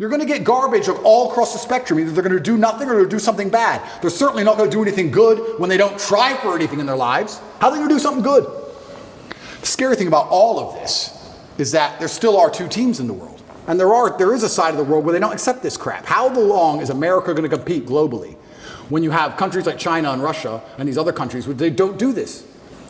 You're going to get garbage all across the spectrum. Either they're going to do nothing or they're going to do something bad. They're certainly not going to do anything good when they don't try for anything in their lives. How are they going to do something good? The scary thing about all of this is that there still are two teams in the world. And there is a side of the world where they don't accept this crap. How long is America going to compete globally when you have countries like China and Russia and these other countries where they don't do this?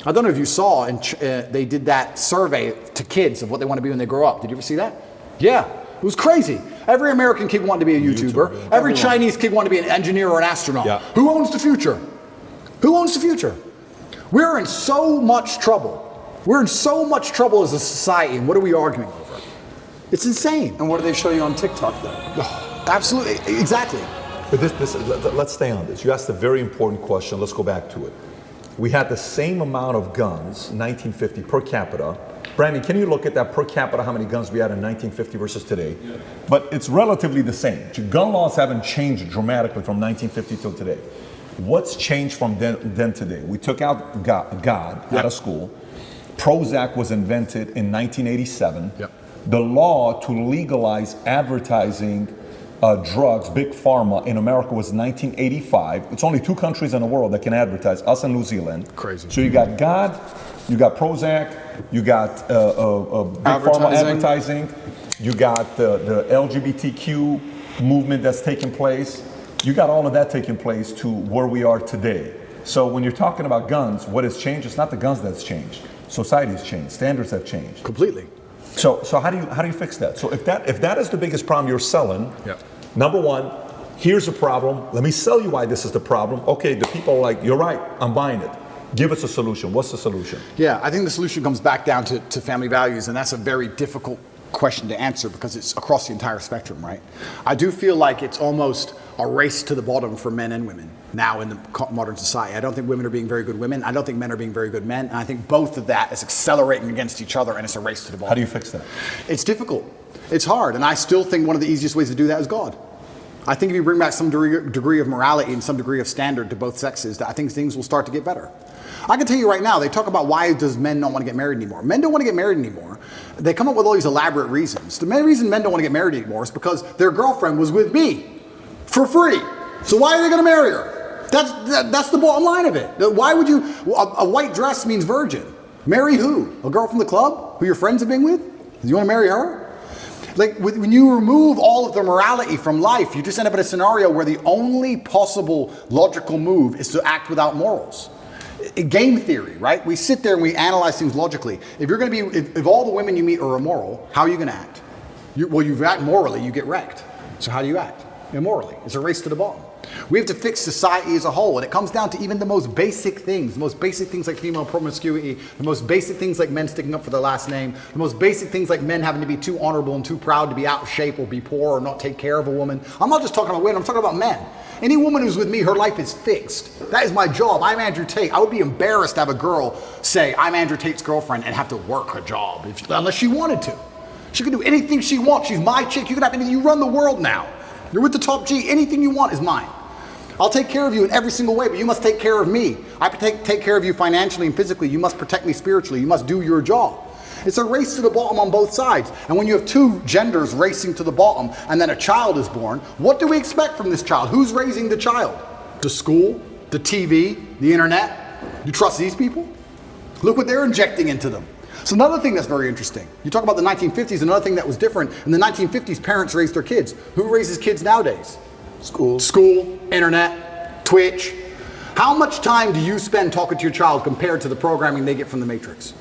I don't know if you saw, they did that survey to kids of what they want to be when they grow up. Did you ever see that? Yeah, it was crazy. Every American kid wanted to be a YouTuber. Every Chinese kid wanted to be an engineer or an astronaut. Yeah. Who owns the future? Who owns the future? We're in so much trouble. We're in so much trouble as a society, and what are we arguing over? It's insane. And what do they show you on TikTok then? Oh, absolutely, exactly. But let's stay on this. You asked a very important question. Let's go back to it. We had the same amount of guns, 1950 per capita. Brandon, can you look at that per capita, how many guns we had in 1950 versus today? Yeah. But it's relatively the same. Gun laws haven't changed dramatically from 1950 till today. What's changed from then to today? We took out God out of school. Prozac was invented in 1987. Yep. The law to legalize advertising drugs, big pharma, in America was 1985. It's only 2 countries in the world that can advertise, us and New Zealand. Crazy. So you got God, you got Prozac, you got big pharma advertising, you got the LGBTQ movement that's taking place. You got all of that taking place to where we are today. So when you're talking about guns, what has changed? It's not the guns that's changed. Society has changed. Standards have changed. Completely. So how do you fix that? So if that is the biggest problem you're selling, number one, here's a problem. Let me sell you why this is the problem. Okay, the people are like, you're right, I'm buying it. Give us a solution. What's the solution? Yeah, I think the solution comes back down to family values, and that's a very difficult question to answer because it's across the entire spectrum, right? I do feel like it's almost a race to the bottom for men and women now in the modern society. I don't think women are being very good women. I don't think men are being very good men. And I think both of that is accelerating against each other, and it's a race to the bottom. How do you fix that? It's difficult. It's hard. And I still think one of the easiest ways to do that is God. I think if you bring back some degree of morality and some degree of standard to both sexes, I think things will start to get better. I can tell you right now, they talk about why does men not want to get married anymore. Men don't want to get married anymore. They come up with all these elaborate reasons. The main reason men don't want to get married anymore is because their girlfriend was with me for free. So why are they going to marry her? That's the bottom line of it. Why would you, a white dress means virgin. Marry who? A girl from the club who your friends have been with? You want to marry her? Like when you remove all of the morality from life, you just end up in a scenario where the only possible logical move is to act without morals. Game theory, right? We sit there and we analyze things logically. If you're going to be, if all the women you meet are immoral, how are you going to act? Well, you act morally, you get wrecked. So how do you act? Immorally. It's a race to the bottom. We have to fix society as a whole, and it comes down to even the most basic things like female promiscuity, the most basic things like men sticking up for their last name, the most basic things like men having to be too honorable and too proud to be out of shape or be poor or not take care of a woman. I'm not just talking about women, I'm talking about men. Any woman who's with me, her life is fixed. That is my job. I'm Andrew Tate. I would be embarrassed to have a girl say, I'm Andrew Tate's girlfriend and have to work her job, unless she wanted to. She can do anything she wants. She's my chick. You can have anything. You run the world now. You're with the top G. Anything you want is mine. I'll take care of you in every single way, but you must take care of me. I take care of you financially and physically. You must protect me spiritually. You must do your job. It's a race to the bottom on both sides. And when you have two genders racing to the bottom and then a child is born, what do we expect from this child? Who's raising the child? The school, the TV, the internet? You trust these people? Look what they're injecting into them. So another thing that's very interesting, you talk about the 1950s, another thing that was different. In the 1950s, parents raised their kids. Who raises kids nowadays? School, internet, Twitch. How much time do you spend talking to your child compared to the programming they get from the Matrix?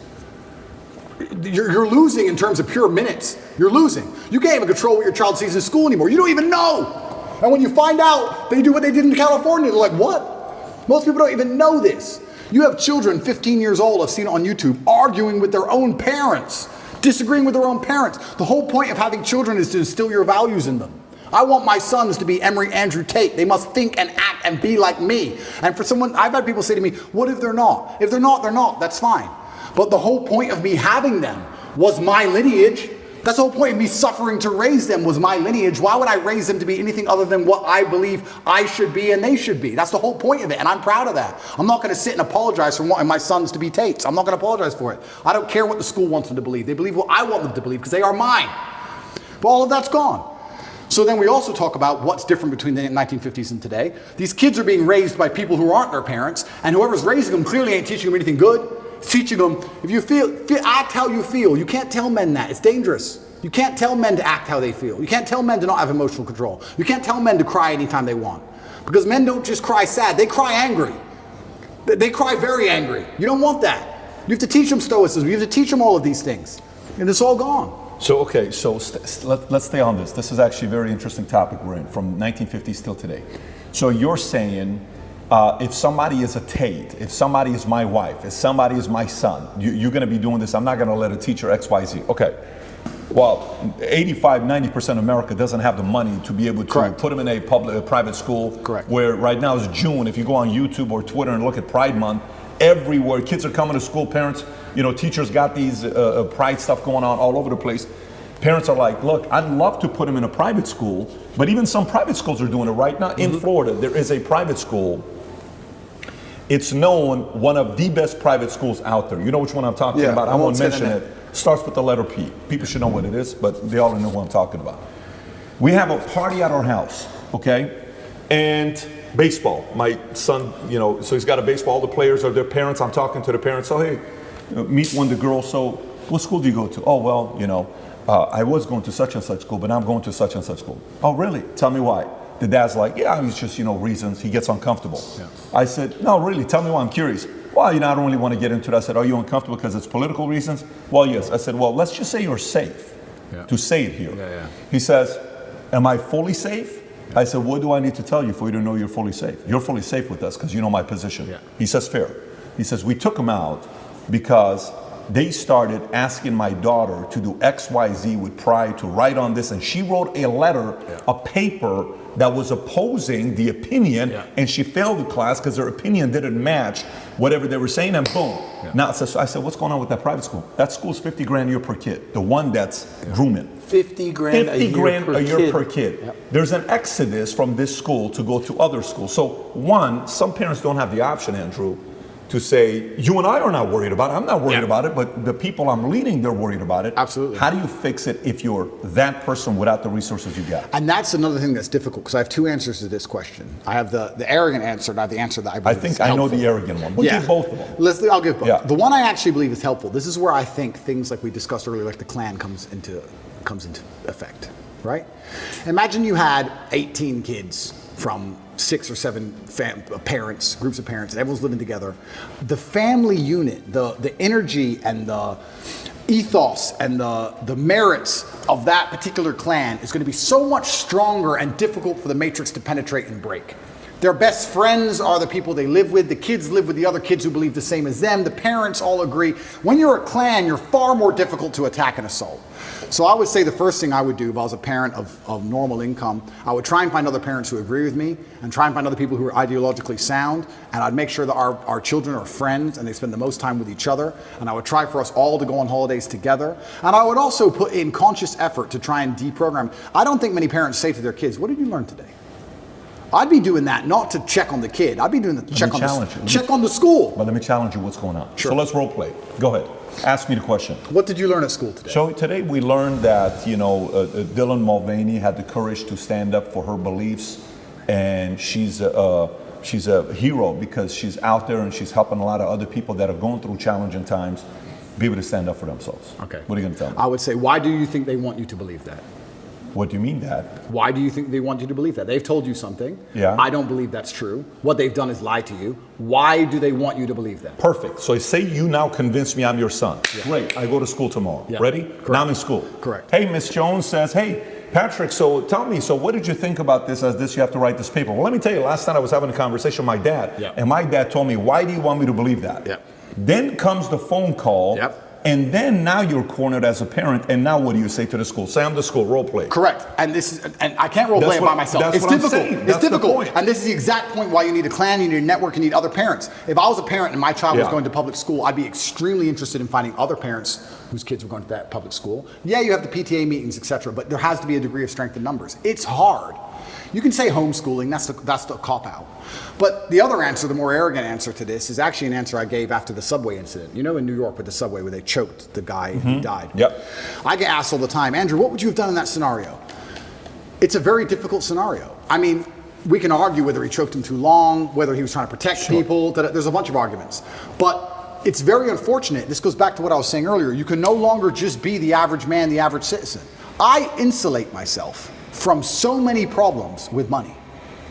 You're losing in terms of pure minutes. You're losing. You can't even control what your child sees in school anymore. You don't even know. And when you find out they do what they did in California, they're like, what? Most people don't even know this. You have children 15 years old, I've seen it on YouTube, arguing with their own parents, disagreeing with their own parents. The whole point of having children is to instill your values in them. I want my sons to be Emery Andrew Tate. They must think and act and be like me. And for someone, I've had people say to me, what if they're not? If they're not, they're not. That's fine. But the whole point of me having them was my lineage. That's the whole point of me suffering to raise them was my lineage. Why would I raise them to be anything other than what I believe I should be and they should be? That's the whole point of it, and I'm proud of that. I'm not going to sit and apologize for wanting my sons to be Tates. I'm not going to apologize for it. I don't care what the school wants them to believe. They believe what I want them to believe because they are mine. But all of that's gone. So then we also talk about what's different between the 1950s and today. These kids are being raised by people who aren't their parents, and whoever's raising them clearly ain't teaching them anything good. It's teaching them, if you feel, act how you feel. You can't tell men that. It's dangerous. You can't tell men to act how they feel. You can't tell men to not have emotional control. You can't tell men to cry anytime they want. Because men don't just cry sad, they cry angry. They cry very angry. You don't want that. You have to teach them stoicism. You have to teach them all of these things. And it's all gone. So, okay, so let's stay on this. This is actually a very interesting topic we're in, from 1950s till today. So you're saying, if somebody is a Tate, if somebody is my wife, if somebody is my son, you're going to be doing this. I'm not going to let a teacher X, Y, Z. Okay. Well, 85, 90% of America doesn't have the money to be able to put them in a private school. Correct. Where right now is June. If you go on YouTube or Twitter and look at Pride Month, everywhere kids are coming to school, parents, teachers got these pride stuff going on all over the place. Parents are like, look, I'd love to put them in a private school, but even some private schools are doing it right now. In Florida, there is a private school. It's known one of the best private schools out there. You know which one I'm talking about? I won't mention it. Starts with the letter P. People should know what it is, but they all know what I'm talking about. We have a party at our house, okay? And baseball. My son, so he's got a baseball. All the players are their parents. I'm talking to the parents. So, hey, meet one of the girls. So, what school do you go to? Oh, well, I was going to such and such school, but now I'm going to such and such school. Oh, really? Tell me why. The dad's like, yeah, it's just, reasons. He gets uncomfortable. Yeah. I said, no, really, tell me why. I'm curious. Well, I don't really want to get into that. I said, are you uncomfortable because it's political reasons? Well, yes. I said, well, let's just say you're safe to say it here. Yeah. He says, am I fully safe? I said, what do I need to tell you for you to know you're fully safe? You're fully safe with us because you know my position. Yeah. He says, fair. He says, we took him out because they started asking my daughter to do X, Y, Z with pride, to write on this. And she wrote a letter, a paper that was opposing the opinion, and she failed the class because her opinion didn't match whatever they were saying, and boom. Now, so I said, what's going on with that private school? That school's $50 grand a year per kid, the one that's grooming. 50 grand a year per kid. Yep. There's an exodus from this school to go to other schools. So one, some parents don't have the option, Andrew, to say, you and I are not worried about it. I'm not worried about it, but the people I'm leading, they're worried about it. Absolutely. How do you fix it if you're that person without the resources you got? And that's another thing that's difficult, because I have two answers to this question. I have the arrogant answer, and I have the answer that I believe is helpful. I know the arrogant one. We'll give both of them. I'll give both. Yeah. The one I actually believe is helpful. This is where I think things like we discussed earlier, like the Klan comes into effect, right? Imagine you had 18 kids from 6 or 7 parents, groups of parents, and everyone's living together. The family unit, the energy and the ethos and the merits of that particular clan is going to be so much stronger and difficult for the matrix to penetrate and break. Their best friends are the people they live with. The kids live with the other kids who believe the same as them. The parents all agree. When you're a clan, you're far more difficult to attack and assault. So I would say the first thing I would do if I was a parent of normal income, I would try and find other parents who agree with me and try and find other people who are ideologically sound. And I'd make sure that our children are friends and they spend the most time with each other. And I would try for us all to go on holidays together. And I would also put in conscious effort to try and deprogram. I don't think many parents say to their kids, what did you learn today? I'd be doing that not to check on the kid. I'd be doing the check on the school. But let me challenge you what's going on. Sure. So let's role play. Go ahead. Ask me the question. What did you learn at school today? So today we learned that, Dylan Mulvaney had the courage to stand up for her beliefs, and she's a hero because she's out there and she's helping a lot of other people that are going through challenging times be able to stand up for themselves. Okay. What are you going to tell me? I would say, why do you think they want you to believe that? What do you mean that? Why do you think they want you to believe that? They've told you something. Yeah. I don't believe that's true. What they've done is lie to you. Why do they want you to believe that? Perfect. So say you now convince me I'm your son. Yeah. Great. I go to school tomorrow. Yeah. Ready? Correct. Now I'm in school. Correct. Hey, Miss Jones says, hey, Patrick, so tell me, so what did you think about this as this? You have to write this paper. Well, let me tell you, last night I was having a conversation with my dad, and my dad told me, why do you want me to believe that? Yeah. Then comes the phone call. Yep. And then now you're cornered as a parent, and now what do you say to the school? Say I'm the school, role play. Correct. And I can't role play it by myself. It's difficult. It's difficult. And this is the exact point why you need a clan, you need a network, you need other parents. If I was a parent and my child was going to public school, I'd be extremely interested in finding other parents whose kids were going to that public school. Yeah, you have the PTA meetings, etc., but there has to be a degree of strength in numbers. It's hard. You can say homeschooling, that's the cop-out. But the other answer, the more arrogant answer to this, is actually an answer I gave after the subway incident. You know, in New York with the subway where they choked the guy and he died. Yep. I get asked all the time, Andrew, what would you have done in that scenario? It's a very difficult scenario. I mean, we can argue whether he choked him too long, whether he was trying to protect people. There's a bunch of arguments. But it's very unfortunate. This goes back to what I was saying earlier. You can no longer just be the average man, the average citizen. I insulate myself from so many problems with money.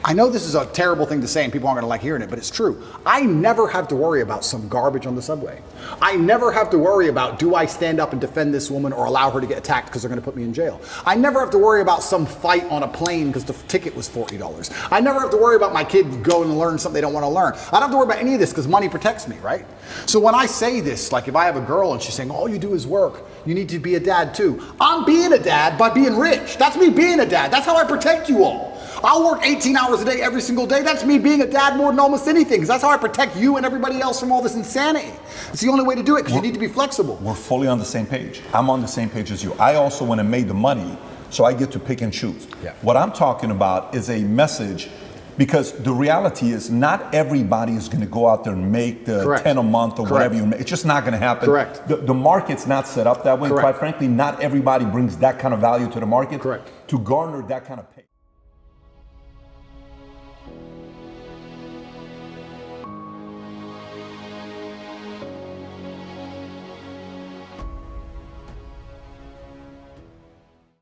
I know this is a terrible thing to say and people aren't going to like hearing it, but it's true. I never have to worry about some garbage on the subway. I never have to worry about, do I stand up and defend this woman or allow her to get attacked because they're going to put me in jail? I never have to worry about some fight on a plane because the ticket was $40. I never have to worry about my kid going and learn something they don't want to learn. I don't have to worry about any of this because money protects me, right? So when I say this, like if I have a girl and she's saying, all you do is work, you need to be a dad too. I'm being a dad by being rich. That's me being a dad. That's how I protect you all. I'll work 18 hours a day every single day. That's me being a dad more than almost anything, because that's how I protect you and everybody else from all this insanity. It's the only way to do it, because you need to be flexible. We're fully on the same page. I'm on the same page as you. I also went and made the money, so I get to pick and choose. Yeah. What I'm talking about is a message, because the reality is not everybody is going to go out there and make the Correct. 10 a month or Correct. whatever you make. It's just not going to happen. Correct. The market's not set up that way. Correct. Quite frankly, not everybody brings that kind of value to the market Correct. to garner that kind of pay.